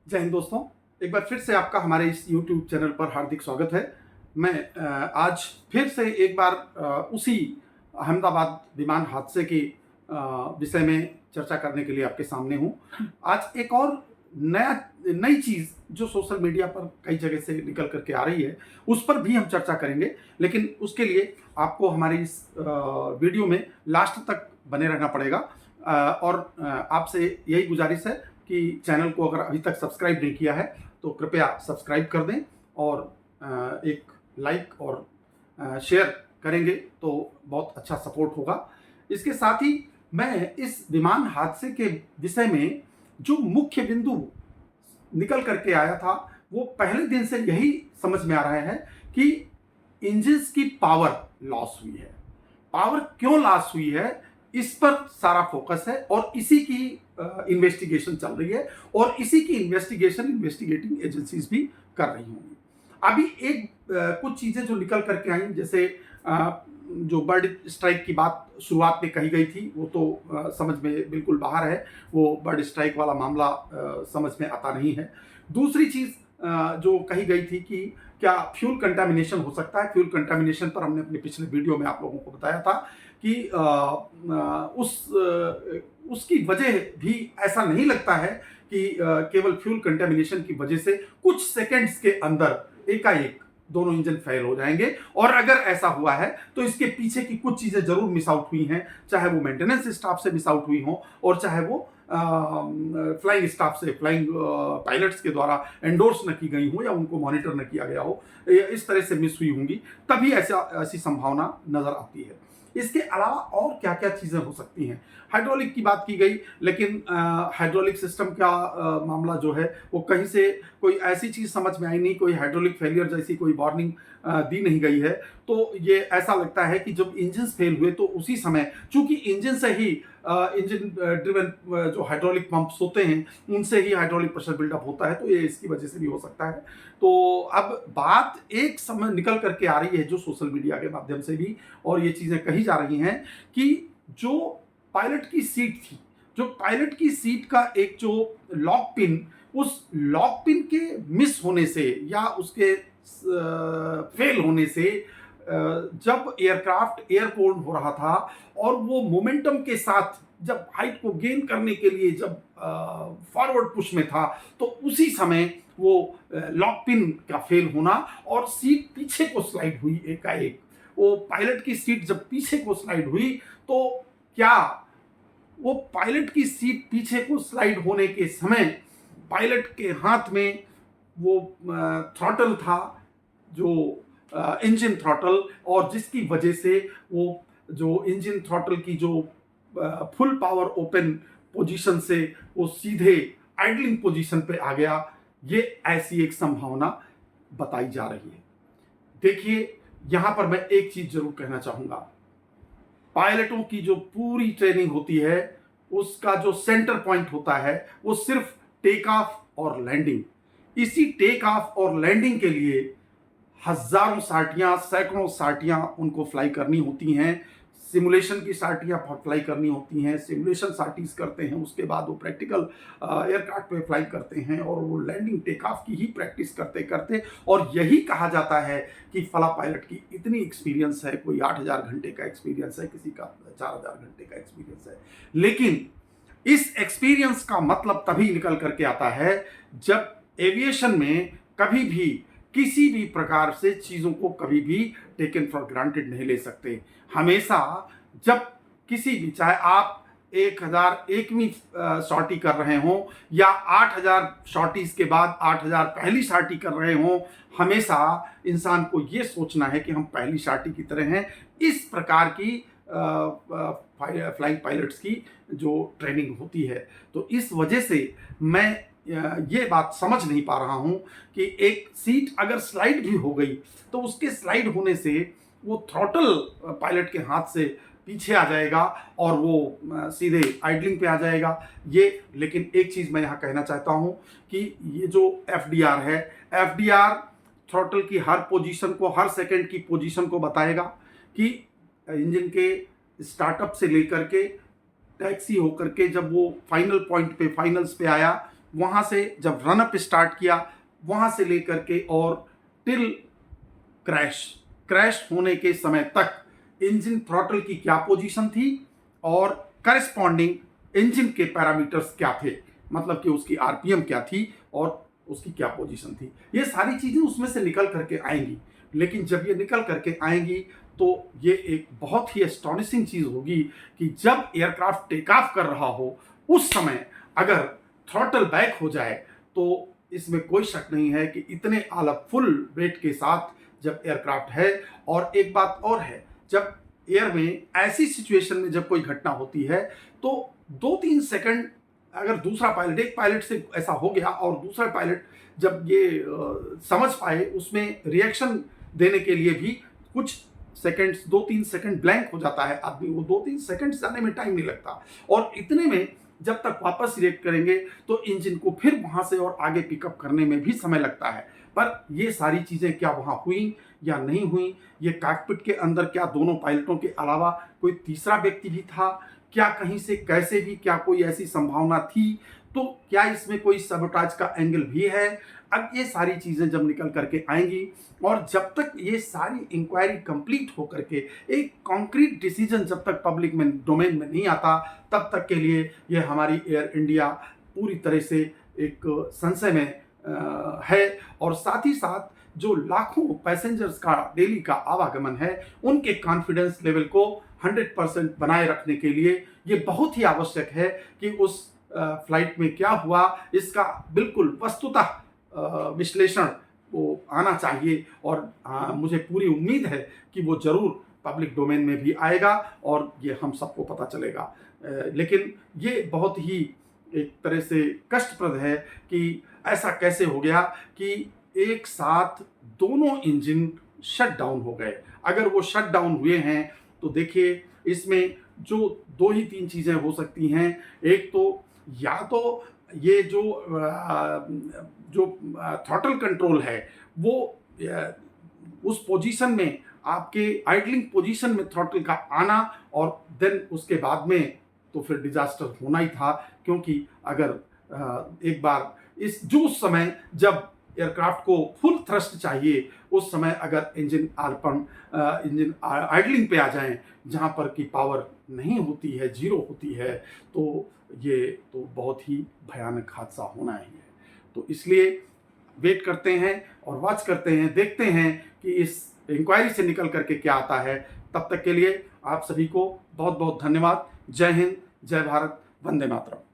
जय हिंद दोस्तों। एक बार फिर से आपका हमारे इस YouTube चैनल पर हार्दिक स्वागत है। मैं आज फिर से एक बार उसी अहमदाबाद विमान हादसे के विषय में चर्चा करने के लिए आपके सामने हूँ। आज एक और नई चीज़ जो सोशल मीडिया पर कई जगह से निकल कर के आ रही है, उस पर भी हम चर्चा करेंगे। लेकिन उसके लिए आपको हमारी इस वीडियो में लास्ट तक बने रहना पड़ेगा। और आपसे यही गुजारिश है कि चैनल को अगर अभी तक सब्सक्राइब नहीं किया है तो कृपया सब्सक्राइब कर दें और एक लाइक और शेयर करेंगे तो बहुत अच्छा सपोर्ट होगा। इसके साथ ही मैं इस विमान हादसे के विषय में जो मुख्य बिंदु निकल करके आया था वो पहले दिन से यही समझ में आ रहा है कि इंजन्स की पावर लॉस हुई है। पावर क्यों लॉस हुई है इस पर सारा फोकस है और इसी की इन्वेस्टिगेशन चल रही है और इसी की इन्वेस्टिगेशन इन्वेस्टिगेटिंग एजेंसीज भी कर रही होंगी। अभी एक कुछ चीजें जो निकल करके आई, जैसे जो बर्ड स्ट्राइक की बात शुरुआत में कही गई थी वो तो समझ में बिल्कुल बाहर है। वो बर्ड स्ट्राइक वाला मामला समझ में आता नहीं है। दूसरी चीज जो कही गई थी कि क्या फ्यूल कंटामिनेशन हो सकता है। फ्यूल कंटामिनेशन पर हमने अपने पिछले वीडियो में आप लोगों को बताया था कि उसकी वजह भी ऐसा नहीं लगता है कि केवल फ्यूल कंटामिनेशन की वजह से कुछ सेकंड्स के अंदर एकाएक दोनों इंजन फेल हो जाएंगे। और अगर ऐसा हुआ है तो इसके पीछे की कुछ चीजें जरूर मिस आउट हुई हैं, चाहे वो मेंटेनेंस स्टाफ से मिस आउट हुई हो और चाहे वो फ्लाइंग स्टाफ से, फ्लाइंग पायलट्स के द्वारा एंडोर्स न की गई हो या उनको मॉनिटर न किया गया हो, इस तरह से मिस हुई होंगी, तभी ऐसी संभावना नजर आती है। इसके अलावा और क्या क्या चीज़ें हो सकती हैं। हाइड्रोलिक की बात की गई, लेकिन हाइड्रोलिक सिस्टम का मामला जो है वो कहीं से कोई ऐसी चीज़ समझ में आई नहीं, कोई हाइड्रोलिक फेलियर जैसी कोई वार्निंग दी नहीं गई है। तो ये ऐसा लगता है कि जब इंजन फेल हुए तो उसी समय, चूंकि इंजन से ही इंजन ड्रिवन जो हाइड्रोलिक पंप्स होते हैं उनसे ही हाइड्रोलिक प्रेशर बिल्डअप होता है, तो ये इसकी वजह से भी हो सकता है। तो अब बात एक समय निकल करके आ रही है जो सोशल मीडिया के माध्यम से भी, और ये चीज़ें कही जा रही हैं कि जो पायलट की सीट थी, जो पायलट की सीट का एक जो लॉक पिन, उस लॉक पिन के मिस होने से या उसके फेल होने से जब एयरक्राफ्ट एयरबोर्न हो रहा था और वो मोमेंटम के साथ जब हाइट को गेन करने के लिए जब फॉरवर्ड पुश में था, तो उसी समय वो लॉक पिन का फेल होना और सीट पीछे को स्लाइड हुई एकाएक। वो पायलट की सीट जब पीछे को स्लाइड हुई तो क्या वो पायलट की सीट पीछे को स्लाइड होने के समय पायलट के हाथ में वो थ्रॉटल था, जो इंजन थ्रॉटल, और जिसकी वजह से वो जो इंजन थ्रॉटल की जो फुल पावर ओपन पोजीशन से वो सीधे आइडलिंग पोजीशन पे आ गया। ये ऐसी एक संभावना बताई जा रही है। देखिए, यहां पर मैं एक चीज जरूर कहना चाहूंगा। पायलटों की जो पूरी ट्रेनिंग होती है उसका जो सेंटर पॉइंट होता है वो सिर्फ टेक ऑफ और लैंडिंग। इसी टेक ऑफ और लैंडिंग के लिए हजारों साटियां, सैकड़ों साटियां उनको फ्लाई करनी होती हैं। सिमुलेशन की साटियां फ्लाई करनी होती हैं, सिमुलेशन साटीज करते हैं, उसके बाद वो प्रैक्टिकल एयरक्राफ्ट पे फ्लाई करते हैं और वो लैंडिंग टेक ऑफ की ही प्रैक्टिस करते करते, और यही कहा जाता है कि फला पायलट की इतनी एक्सपीरियंस है, कोई 8,000 घंटे का एक्सपीरियंस है, किसी का 4,000 घंटे का एक्सपीरियंस है। लेकिन इस एक्सपीरियंस का मतलब तभी निकल करके आता है जब एविएशन में कभी भी किसी भी प्रकार से चीज़ों को कभी भी टेकन फॉर ग्रांटेड नहीं ले सकते। हमेशा जब किसी भी, चाहे आप 1,001वीं शॉटी कर रहे हों या 8,000 शॉटीज के बाद 8,000 पहली शॉटी कर रहे हों, हमेशा इंसान को ये सोचना है कि हम पहली शॉटी की तरह हैं। इस प्रकार की फ्लाइंग पायलट्स की जो ट्रेनिंग होती है, तो इस वजह से मैं ये बात समझ नहीं पा रहा हूं कि एक सीट अगर स्लाइड भी हो गई तो उसके स्लाइड होने से वो थ्रॉटल पायलट के हाथ से पीछे आ जाएगा और वो सीधे आइडलिंग पे आ जाएगा। ये, लेकिन एक चीज़ मैं यहाँ कहना चाहता हूँ कि ये जो एफडीआर है, एफडीआर थ्रॉटल की हर पोजीशन को, हर सेकंड की पोजीशन को बताएगा कि इंजन के स्टार्टअप से लेकर के टैक्सी होकर के जब वो फाइनल पॉइंट पे, फाइनल्स पे आया, वहाँ से जब रन अप स्टार्ट किया, वहाँ से लेकर के और टिल क्रैश होने के समय तक इंजन थ्रॉटल की क्या पोजीशन थी और करस्पॉन्डिंग इंजन के पैरामीटर्स क्या थे, मतलब कि उसकी आरपीएम क्या थी और उसकी क्या पोजीशन थी, ये सारी चीज़ें उसमें से निकल करके आएंगी। लेकिन जब ये निकल करके आएंगी तो ये एक बहुत ही एस्टॉनिशिंग चीज़ होगी कि जब एयरक्राफ्ट टेक ऑफ कर रहा हो उस समय अगर थ्रॉटल बैक हो जाए तो इसमें कोई शक नहीं है कि इतने आला फुल वेट के साथ जब एयरक्राफ्ट है। और एक बात और है, जब एयर में ऐसी सिचुएशन में जब कोई घटना होती है तो 2-3 सेकंड अगर दूसरा पायलट, एक पायलट से ऐसा हो गया और दूसरा पायलट जब ये समझ पाए उसमें रिएक्शन देने के लिए भी कुछ सेकंड्स, 2-3 सेकंड ब्लैंक हो जाता है आदमी, वो 2-3 सेकंड्स जाने में टाइम नहीं लगता। और इतने में जब तक वापस रिएक्ट करेंगे तो इंजन को फिर वहां से और आगे पिकअप करने में भी समय लगता है। पर ये सारी चीज़ें क्या वहाँ हुई या नहीं हुई, ये कॉकपिट के अंदर क्या दोनों पायलटों के अलावा कोई तीसरा व्यक्ति भी था, क्या कहीं से कैसे भी क्या कोई ऐसी संभावना थी, तो क्या इसमें कोई सबोटाज का एंगल भी है। अब ये सारी चीज़ें जब निकल करके आएंगी और जब तक ये सारी इंक्वायरी कंप्लीट हो करके एक कॉन्क्रीट डिसीजन जब तक पब्लिक में डोमेन में नहीं आता, तब तक के लिए ये हमारी एयर इंडिया पूरी तरह से एक संशय में है। और साथ ही साथ जो लाखों पैसेंजर्स का डेली का आवागमन है उनके कॉन्फिडेंस लेवल को 100% बनाए रखने के लिए ये बहुत ही आवश्यक है कि उस फ्लाइट में क्या हुआ इसका बिल्कुल वस्तुतः विश्लेषण वो आना चाहिए। और मुझे पूरी उम्मीद है कि वो ज़रूर पब्लिक डोमेन में भी आएगा और ये हम सबको पता चलेगा। लेकिन ये बहुत ही एक तरह से कष्टप्रद है कि ऐसा कैसे हो गया कि एक साथ दोनों इंजन शट डाउन हो गए। अगर वो शट डाउन हुए हैं तो देखिए इसमें जो 2 ही 3 चीज़ें हो सकती हैं। एक तो या तो ये जो थ्रॉटल कंट्रोल है वो उस पोजीशन में आपके आइडलिंग पोजीशन में थ्रॉटल का आना और देन उसके बाद में तो फिर डिजास्टर होना ही था। क्योंकि अगर एक बार उस समय जब एयरक्राफ्ट को फुल थ्रस्ट चाहिए उस समय अगर इंजन आइडलिंग पे आ जाएं जहां पर की पावर नहीं होती है, जीरो होती है, तो ये तो बहुत ही भयानक हादसा होना ही है। तो इसलिए वेट करते हैं और वॉच करते हैं, देखते हैं कि इस इंक्वायरी से निकल करके क्या आता है। तब तक के लिए आप सभी को बहुत बहुत धन्यवाद। जय हिंद, जय भारत, वंदे मातरम।